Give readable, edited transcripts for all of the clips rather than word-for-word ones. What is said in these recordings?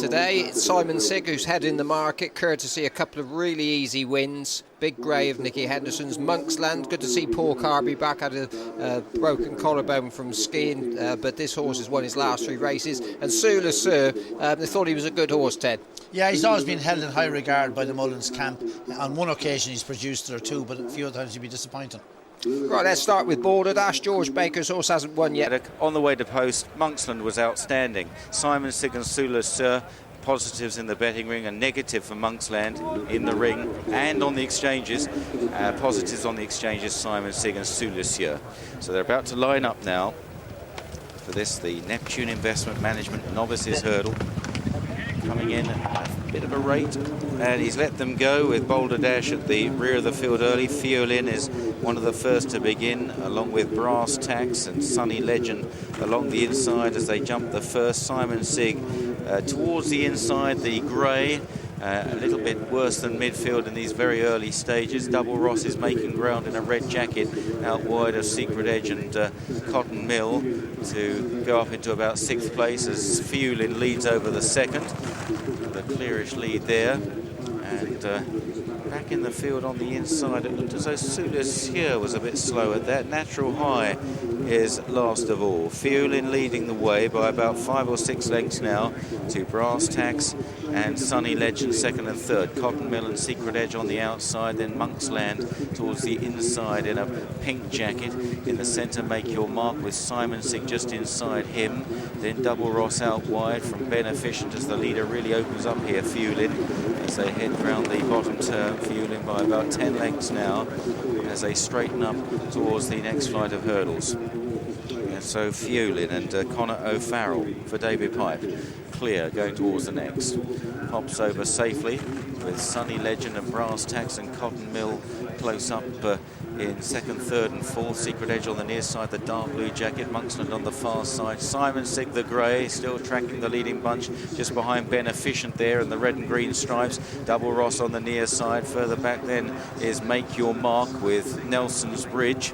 Today, it's Simonsig who's heading the market, courtesy a couple of really easy wins. Big Grey of Nicky Henderson's, Monksland. Good to see Paul Carby back. Had a broken collarbone from skiing, but this horse has won his last 3 races. And Sula Sir, they thought he was a good horse, Ted. Yeah, he's always been held in high regard by the Mullins camp. On one occasion he's produced there too, but a few other times he'd be disappointing. Right, let's start with Balderdash. George Baker's horse hasn't won yet. On the way to post, Monksland was outstanding. Simonsig and Sula Sir, positives in the betting ring, and negative for Monksland in the ring and on the exchanges. Positives on the exchanges, Simonsig and Sula Sir. So they're about to line up now for this, the Neptune Investment Management Novices Hurdle. Coming in at a bit of a rate, and he's let them go with Balderdash at the rear of the field early. Fiolin is one of the first to begin, along with Brass Tax and Sunny Legend along the inside as they jump the first. Simonsig towards the inside, the grey, a little bit worse than midfield in these very early stages. Double Ross is making ground in a red jacket out wide of Secret Edge and Cotton Mill to go up into about 6th place as Fiolin leads over the second. The clearish lead there, and back in the field on the inside, it looked as though Sula Sir was a bit slow at that. Natural High is last of all. Fiolin leading the way by about 5 or 6 lengths now to Brass Tax and Sunny Legend second and third. Cotton Mill and Secret Edge on the outside, then Monksland towards the inside in a pink jacket. In the centre, Make Your Mark with Simonsig just inside him. Then Double Ross out wide from Beneficent as the leader really opens up here, Fiolin, as they head round the bottom turn. Fiolin by about 10 lengths now as they straighten up towards the next flight of hurdles. And so Fiolin and Connor O'Farrell for David Pipe. Clear going towards the next. Pops over safely with Sunny Legend and Brass Tax and Cotton Mill close up in second, third and fourth. Secret Edge on the near side, the dark blue jacket. Monksland on the far side. Simonsig the grey still tracking the leading bunch just behind Beneficent there in the red and green stripes. Double Ross on the near side. Further back then is Make Your Mark with Nelson's Bridge.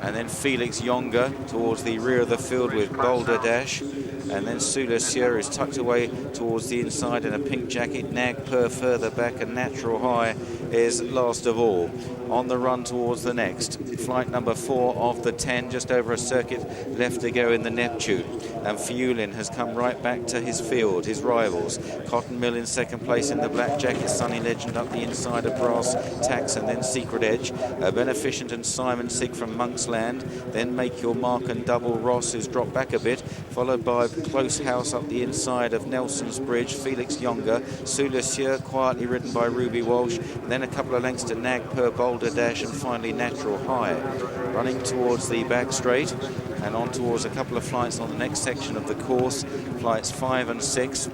And then Felix Yonger towards the rear of the field with Balderdash. And then Sula Sir is tucked away towards the inside in a pink jacket. Nag Purr further back, and Natural High is last of all. On the run towards the next. Flight number 4 of the 10, just over a circuit left to go in the Neptune. And Fiolin has come right back to his field, his rivals. Cotton Mill in second place in the black jacket. Sunny Legend up the inside of Brass Tax and then Secret Edge. Beneficent and Simonsig from Monksland. Then Make Your Mark and Double Ross, who's dropped back a bit, followed by Close House up the inside of Nelson's Bridge. Felix Yonger. Sula Sir quietly ridden by Ruby Walsh. And then a couple of lengths to Nag Purr, Balderdash, and finally Natural High. Running towards the back straight and on towards a couple of flights on the next section of the course. Flights 5 and 6.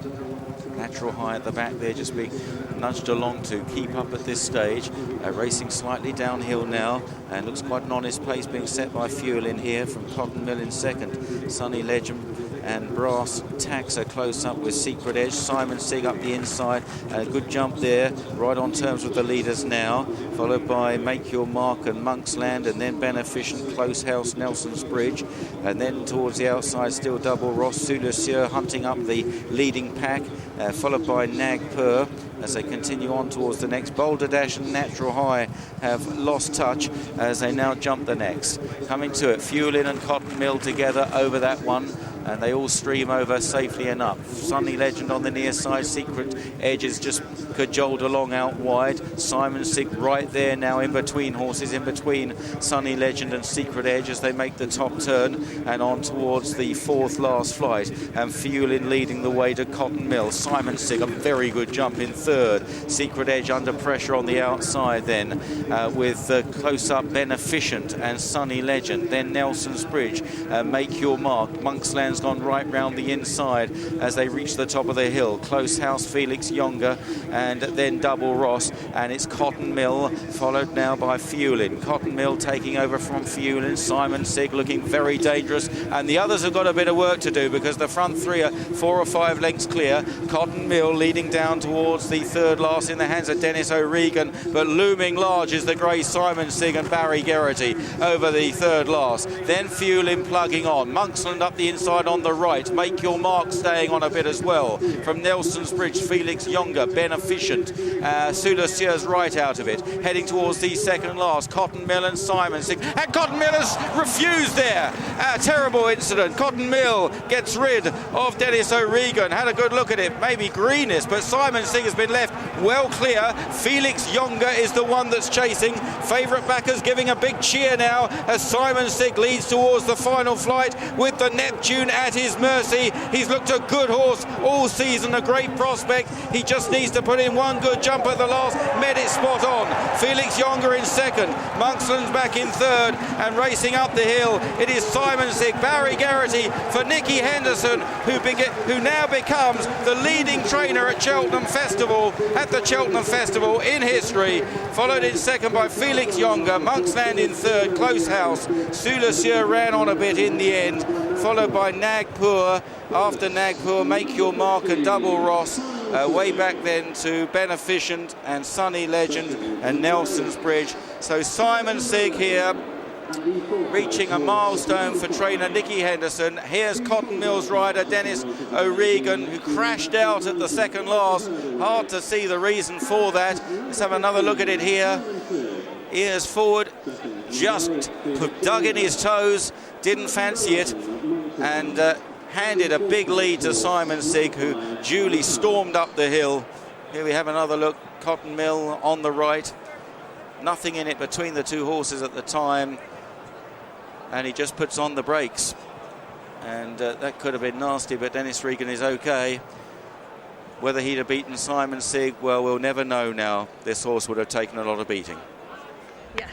Natural High at the back there, just being nudged along to keep up at this stage. Racing slightly downhill now, and looks quite an honest pace being set by Fiolin here from Cotton Mill in second. Sunny Legend and Brass Tax are close up with Secret Edge. Simonsig up the inside, a good jump there, right on terms with the leaders now, followed by Make Your Mark and Monksland, and then Beneficent, Close House, Nelson's Bridge, and then towards the outside still Double Ross. Sula Sir hunting up the leading pack, followed by Nag Purr as they continue on towards the next. Balderdash and Natural High have lost touch as they now jump the next. Coming to it, Fiolin and Cotton Mill together over that one, and they all stream over safely enough. Sunny Legend on the near side. Secret Edge is just cajoled along out wide. Simonsig right there now in between horses, in between Sunny Legend and Secret Edge as they make the top turn and on towards the 4th last flight. And Fiolin leading the way to Cotton Mill. Simonsig a very good jump in third. Secret Edge under pressure on the outside then with close-up Beneficent and Sunny Legend. Then Nelson's Bridge, Make Your Mark. Monksland's gone right round the inside as they reach the top of the hill. Close House, Felix Yonger, and then Double Ross, and it's Cotton Mill followed now by Fiolin. Cotton Mill taking over from Fiolin. Simonsig looking very dangerous, and the others have got a bit of work to do because the front 3 are 4 or 5 lengths clear. Cotton Mill leading down towards the 3rd last in the hands of Dennis O'Regan, but looming large is the grey Simonsig and Barry Geraghty over the 3rd last. Then Fiolin plugging on. Monksland up the inside inside on the right. Make Your Mark staying on a bit as well. From Nelson's Bridge, Felix Yonger, Beneficent. Sula Sears right out of it. Heading towards the second last. Cotton Mill and Simonsig. And Cotton Mill has refused there. A terrible incident. Cotton Mill gets rid of Dennis O'Regan. Had a good look at it. Maybe greenness, but Simonsig has been left well clear. Felix Yonger is the one that's chasing. Favourite backers giving a big cheer now as Simonsig leads towards the final flight with the Neptune at his mercy. He's looked a good horse all season, a great prospect. He just needs to put in one good jump at the last, met it spot on. Felix Yonger in second, Monksland's back in third, and racing up the hill, it is Simonsig, Barry Garrity for Nicky Henderson, who now becomes the leading trainer at Cheltenham Festival, in history, followed in second by Felix Yonger, Monksland in third, close house. Sula Sears ran on a bit in the end, followed by Nagpur. After Nagpur, Make Your Mark and Double Ross. Way back then to Beneficent and Sunny Legend and Nelson's Bridge. So Simonsig here, reaching a milestone for trainer Nicky Henderson. Here's Cotton Mill's rider Dennis O'Regan, who crashed out at the second last. Hard to see the reason for that. Let's have another look at it here. Ears forward, just dug in his toes, didn't fancy it, and handed a big lead to Simonsig, who duly stormed up the hill. Here we have another look. Cotton Mill on the right. Nothing in it between the two horses at the time, and he just puts on the brakes. And that could have been nasty, but Dennis Regan is okay. Whether he'd have beaten Simonsig, well, we'll never know now. This horse would have taken a lot of beating. Yeah.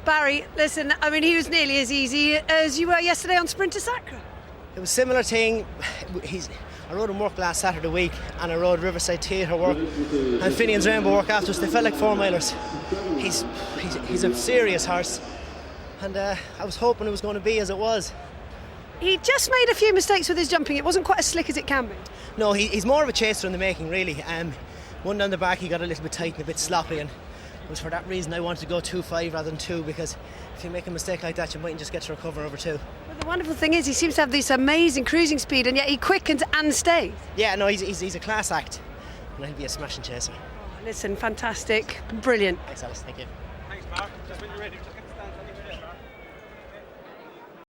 Barry, listen, I mean, he was nearly as easy as you were yesterday on Sprinter Sacra. It was a similar thing. I rode him work last Saturday week, and I rode Riverside Theatre work and Finian's Rainbow work afterwards. They felt like 4 milers. He's a serious horse, and I was hoping it was going to be as it was. He just made a few mistakes with his jumping. It wasn't quite as slick as it can be. No, he's more of a chaser in the making, really. One down the back, he got a little bit tight and a bit sloppy, and it was for that reason I wanted to go 2.5 rather than 2, because if you make a mistake like that, you mightn't just get to recover over 2. Well, the wonderful thing is he seems to have this amazing cruising speed, and yet he quickens and stays. Yeah, no, he's a class act, and he'll be a smashing chaser. Oh, listen, fantastic, brilliant. Thanks, Alice. Thank you. Thanks, Mark. Just when you're ready.